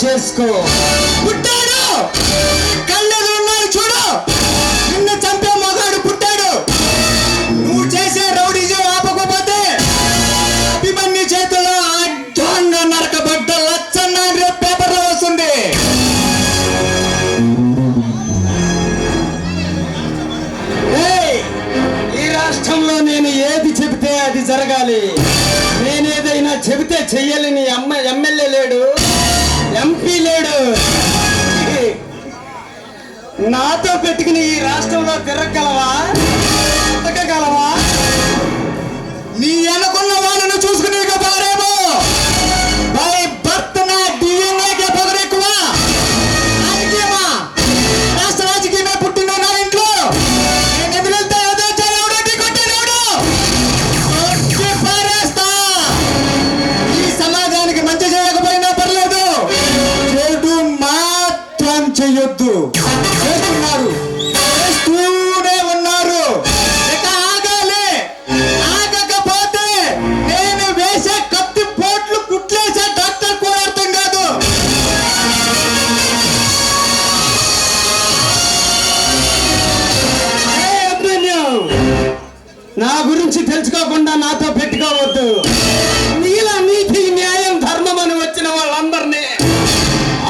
చేసుకో. పుట్టాడు, కళ్ళెదురు ఉన్నారు చూడు, నిన్ను చంపే మగాడు పుట్టాడు. నువ్వు చేసే రౌడీజం ఆపకపోతే అభిమన్యు చేతుల్లో అడ్డంగా నరకబడ్డ లచ్చన్న రేపు పేపర్లో వస్తుంది. ఈ రాష్ట్రంలో నేను ఏది చెబితే అది జరగాలి. నేనేదైనా చెబితే చెయ్యాలని ఎమ్మెల్యే లేడు, ఎంపీ లేడు. నాతో పెట్టుకుని ఈ రాష్ట్రంలో తిరగలవా, తిరగలవా? నీ అనుకున్న వాళ్ళను చూసుకునే పగరేమో. బై బర్త్ నా డిఎన్ఏకే పగరెక్కువ. రాజకీయమా, రాష్ట్ర రాజకీయమే పుట్టిన నా ఇంట్లో నేను ఎదురెళ్తే ఏదో చేయవుడు కొట్టేవాడు పారేస్తా. ఈ సమాజానికి మంచి చేయకపోయినా పర్లేదు, చెడు మాత్రం చెయ్యొద్దు. చేస్తున్నారు, చేస్తూనే ఉన్నారు. ఇక ఆగాలి. ఆగకపోతే నేను వేసే కత్తి పోట్లు కుట్లేసే డాక్టర్ కూడా అర్థం కాదు. నా గురించి తెలుసుకోకుండా నాతో పెట్టుకోవద్దు. నీలా నీతి న్యాయం ధర్మం అని వచ్చిన వాళ్ళందరినీ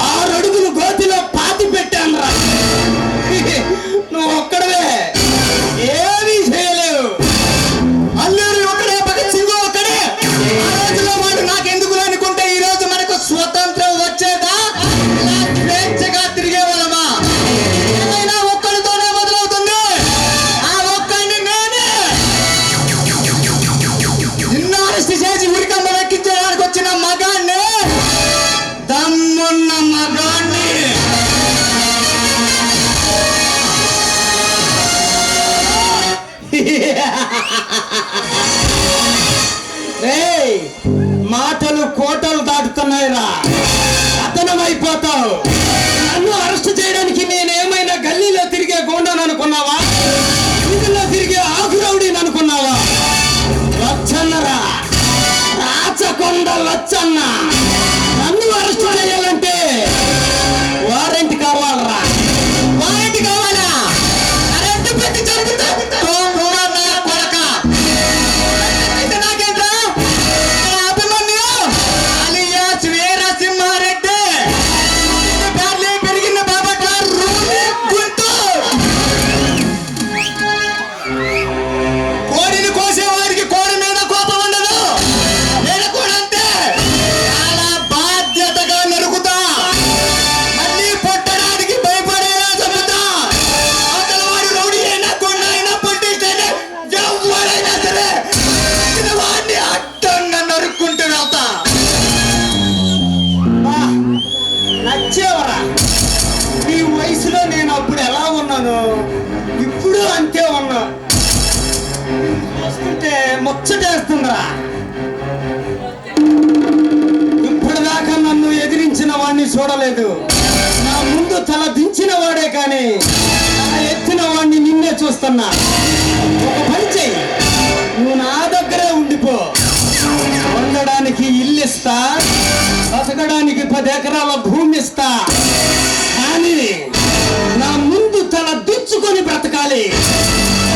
6 అడుగులు గోతిలో పాతి పెట్టాను రా. నువ్వు ఒక్కడవే ఏమీ చేయలేవు. అల్లూరి ఒకడే, భగత్ సింగ్ ఒక్కడే. ఆ రోజులో వాడు నాకెందుకు అనుకుంటే ఈ రోజు మనకు స్వతంత్రం వచ్చేదా, ఇలా స్వేచ్ఛగా తిరిగే వాళ్ళమా? ఏదైనా ఒక్కడితోనే మొదలవుతుంది. ఆ ఒక్కడిని నేనే. నిన్ను అరెస్ట్ చేసి ఉరికమ్మ ఎక్కించడానికి వచ్చిన మగాన్ని, దమ్మున్న మగాన్ని. మాటలు కోటలు దాటుతున్నాయిరా, అతనమైపోతావు. నన్ను అరెస్ట్ చేయడానికి నేనేమైనా గల్లీలో తిరిగే గోండాను అనుకున్నావా, వీధుల్లో తిరిగే ఆకురౌడీని అనుకున్నావా? లచ్చన్నరా, రాచకొండ లచ్చన్న. నన్ను అరెస్ట్ చేయాలంటే వారెంట్ కావాలరా. వారెంట్ కావాలా? అరెస్ట్ పెట్టి చంపుతా. ఈ వయసులో నేను అప్పుడు ఎలా ఉన్నాను, ఇప్పుడు అంతే ఉన్నా. వస్తుంటే ముచ్చటేస్తుందిరా. ఇప్పటిదాకా నన్ను ఎదిరించిన వాడిని చూడలేదు. నా ముందు తల దించిన వాడే కానీ తల ఎత్తిన వాడిని నిన్నే చూస్తున్నా. ఒక పని చెయ్యి, నువ్వు నా దగ్గరే ఉండిపో. ఉండడానికి ఇల్లు ఇస్తా, బతకడానికి 10 ఎకరాల భూమి ఇస్తా. కానీ నా ముందు తల దించుకొని బ్రతకాలి.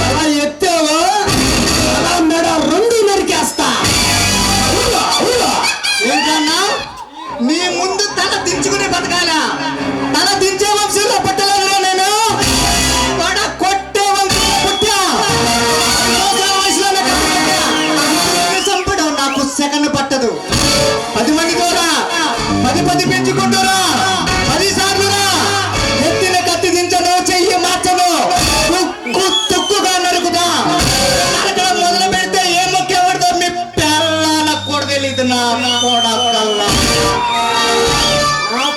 అలా ఎత్తావో అలా మెడ 2 నరికేస్తా. ఏంటన్నా, నీ ముందు తల దించుకుని బతకాలా? తల దించే వంశంలో పుట్టలేదు నేను, కొట్టే వంశంలో పుట్టా. చంపడం నాకు సెకండ్ పట్టదు. 10 మంది కూడా 10 పెంచుకుంటారా, 10 సార్లు ఎత్తిన కత్తి దించను, చెయ్యి మార్చను, తుక్కుగా నరుకుతా. నరకడం మొదలు పెడితే ఏ మొక్కేవాడితో మీ పిల్లలకు కూడా తెలియదు. నా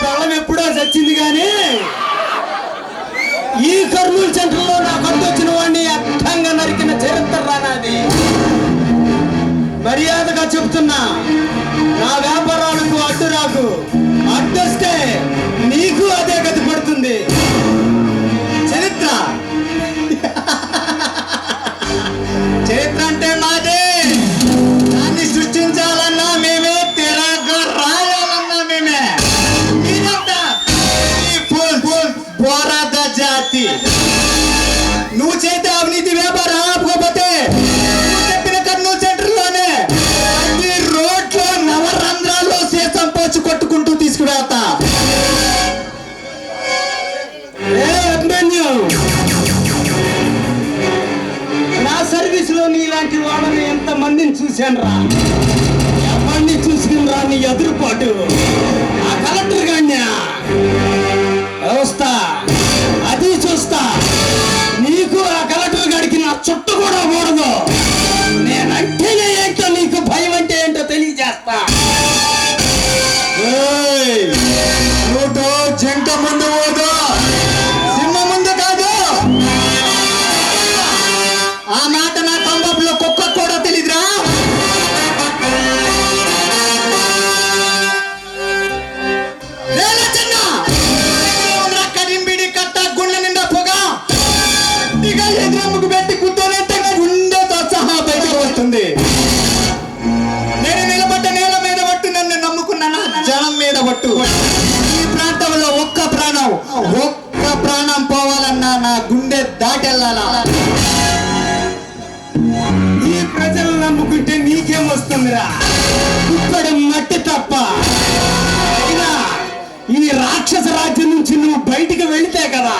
పొలం ఎప్పుడో చచ్చింది కానీ ఈ కర్నూలు సెంటర్లో నా కట్టు వచ్చిన వాడిని అర్థంగా నరికిన చరిత్ర రానాది. మర్యాదగా చెప్తున్నా, నా వ్యాపారాలకు అడ్డు రాకు. అడ్డొస్తే నీకు అదే గతి పడుతుంది. చరిత్ర చరిత్ర అంటే మాదే. దాన్ని సృష్టించాలన్నా మేమే, తిరగ రాయాలన్నా మేమే. మీరే చూశాను రా. ఎవరిని చూసుకుని రా నీ ఎదురుపాటు ఆ కలెక్టర్ గాడిని చూస్తా, అది చూస్తా. నీకు ఆ కలెక్టర్ గాడికి నా చుట్టూ కూడా కూడదు. నేనంటేనే ఏంటో, నీకు భయం అంటే ఏంటో తెలియజేస్తా. జింక ముందు పోదు, సింహ ముందు కాదు. ఆ మాట నా కంబపులో కుక్క కూడా తెలీదురా. కరింబిడి కట్ట గుండె నిండా పొగ ఎదురమ్ముకు పెట్టి కూర్చోనంటే గుండెతో సహా బయటకు వస్తుంది. నేను నిలబడ్డ నేల మీద పట్టు, నన్ను నమ్ముకున్న నా జనం మీద పట్టు. ఈ ప్రాంతంలో ఒక్క ప్రాణం పోవాలన్నా నా గుండె దాటెళ్ళాలా. ఈ ప్రజలు నమ్ముకుంటే నీకేం వస్తుందిరా? ఇక్కడ మట్టి తప్ప. అయినా ఈ రాక్షస రాజ్యం నుంచి నువ్వు బయటికి వెళితే కదా.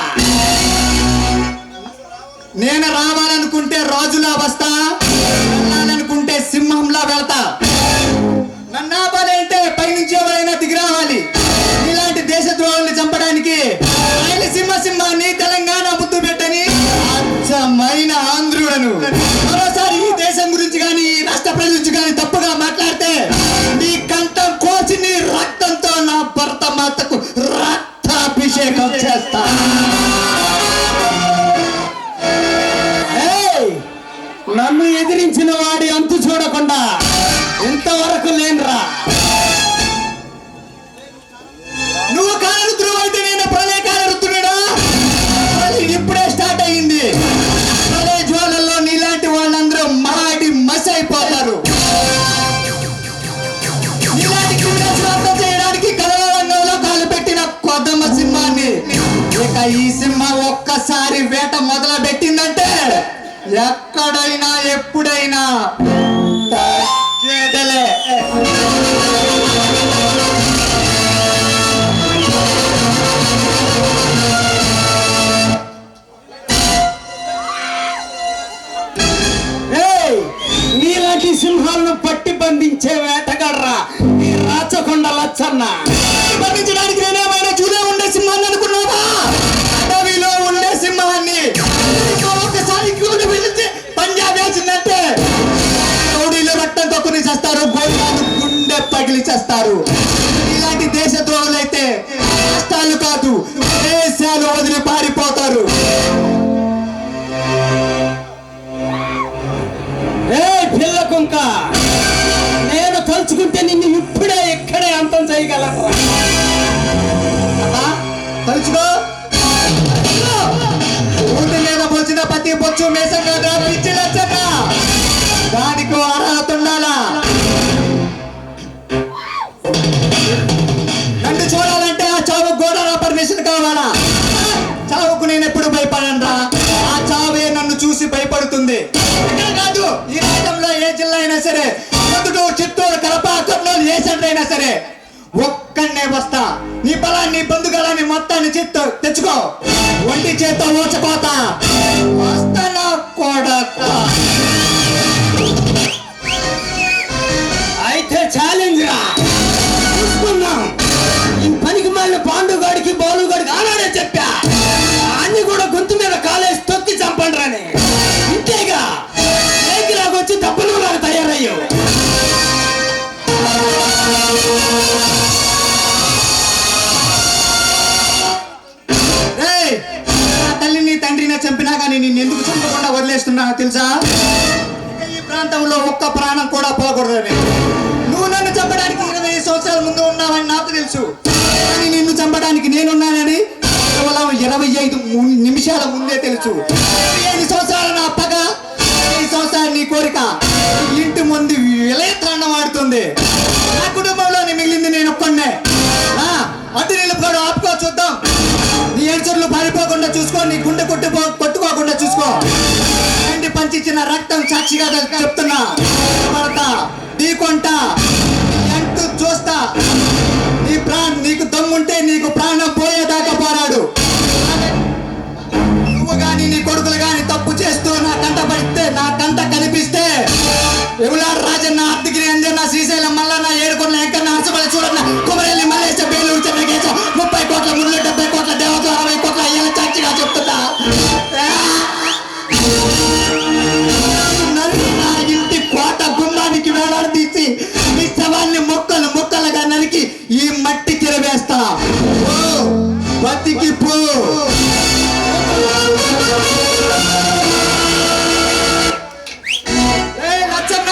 నేను రావాలనుకుంటే రాజులా వస్తా, వెళ్ళాలనుకుంటే సింహంలా వెళ్తా. నన్ను ఆపాలంటే పైనుంచి ఎవరైనా దిగి రావాలి. ఇలాంటి దేశద్రోహాన్ని చంపడానికి సింహాన్ని తెలంగాణ ముద్దు పెట్టని అచ్చమైన ఆంధ్రులను మరోసారి ఈ దేశం గురించి కానీ ఈ రాష్ట్ర ప్రజల గురించి కానీ తప్పుగా మాట్లాడితే నీ కంఠం కోసి నీ రక్తంతో నా భర్త మాతకు రక్తాభిషేకం చేస్తా. నన్ను ఎదిరించిన వాడి అంతు చూడకుండా ఇంతవరకు లేనురా. నువ్వు కాలరుద్రువు అయితే నేను ప్రళయ కాలరుద్రుడా. ఇప్పుడే స్టార్ట్ అయ్యింది. ప్రళయ జ్వాలల్లో నీలాంటి వాళ్ళందరూ మాడి మసి అయిపోతారు. నీలాంటి క్రీడాస్వార్థ చేయడానికి కళల రంగంలో కాలు పెట్టిన కొద్దమ్మ సింహాన్ని. ఇక ఈ సింహం ఒక్కసారి వేట మొదలు పెట్టిందంటే ఎక్కడైనా ఎప్పుడైనా తగ్గేదలే. నీలాంటి సింహాలను పట్టి బంధించే వేటగాడ్రా ఈ రాచకొండ లచ్చన్న. బంధించడానికి నేనేమైనా చూలే ఉండే సింహాన్ని అనుకున్నావా? అడవిలో ఉండే సింహాన్ని. ఒక్కసారి కూడి పిలిచి పంజాబ్ వేసిందంటే రౌడీలో రక్తం తొక్కుని చేస్తారు, గుండె పగిలి చేస్తారు. ఇలాంటి దేశ ద్రోహులైతే రాష్ట్రాలు కాదు దేశాలు వదిలి పారిపోతారు. పిల్ల కుంక, నేను తలుచుకుంటే నిన్ను ఇప్పుడే ఇక్కడే అంతం చేయగలరా? తలుచుకో. ఊటి మీద పోసిన ప్రతి బొచ్చు మేసంగా పిచ్చిలచ్చక దానికి అర్హత ఉండాలా. నన్ను చూడాలంటే ఆ చావుకు కూడా నా పర్మిషన్ కావాలా. చావుకు నేను ఎప్పుడు భయపడనురా. ఆ చావే నన్ను చూసి భయపడుతుంది. కాదు, ఈ రాష్ట్రంలో ఏ జిల్లా అయినా సరే, పొద్దుటూరు, చిత్తూరు, కడప, కర్నూలు ఏ సెంటర్ అయినా సరే ఒక్కనే వస్తా. నీ బలాన్ని బంధుగలాన్ని మొత్తాన్ని తెచ్చుకో. ఒంటి చేత్తో ఊచకోతా వస్తానా కొడక. అయితే ఛాలెంజ్ రా, చూసుకున్నాం. ఈ పనికి మళ్ళీ పాండుగాడికి బాలుగాడికి ఆనాడే చెప్పా, అన్ని కూడా గొంతు మీద కాలేసి తొక్కి చంపండి రాని. ఇంతేగా ఏకిలాగొచ్చి దెబ్బలు లాగా తయారయ్యావు. తల్లిని తండ్రిని చంపినా కానీ నిన్ను ఎందుకు చంపకుండా వదిలేస్తున్నా తెలుసా? ఈ ప్రాంతంలో ఒక్క ప్రాణం కూడా పోకూడదని. నువ్వు నన్ను చంపడానికి 20 సంవత్సరాల ముందు ఉన్నావని నాకు తెలుసు, కానీ నిన్ను చంపడానికి నేనున్నానని కేవలం 25 నిమిషాల ముందే తెలుసు. 25 సంవత్సరాల నా పగ, 25 సంవత్సరాల నీ కోరిక ఇంటి ముందు విలయతాండం ఆడుతుంది. నా కుటుంబంలో మిగిలింది నేను ఒక్కనే. అటు నిలుపుకోడు, ఆపుకో, చూద్దాం. నీ ఎడుచర్లు పారిపోకుండా చూసుకో, నీ గుండె కొట్టుకోకుండా చూసుకో. ఇంటి పంచిచ్చిన రక్తం సాక్షిగా చెప్తున్నా, పడతా ఢీకొంటా, ఎంటూ చూస్తా. నీకు దమ్ముంటే నీకు ప్రాణం పోయేదాకా పోరాడు. నువ్వు గాని నీ కొడుకులు గాని తప్పు చేస్తూ నా కంట పడితే, నా కంట కనిపిస్తే ఎవలాడు రాజన్న మట్టి కిరవేస్తా బతికి పో. లచ్చన్న,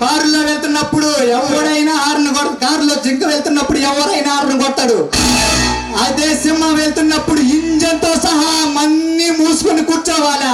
కారులో వెళ్తున్నప్పుడు ఎవరైనా హార్న్ కారులో జింక వెళ్తున్నప్పుడు ఎవరైనా హార్న్ కొట్టాడు. అదే సింహం వెళ్తున్నప్పుడు ఇంజన్ తో సహా మన్ని మూసుకొని కూర్చోవాలా.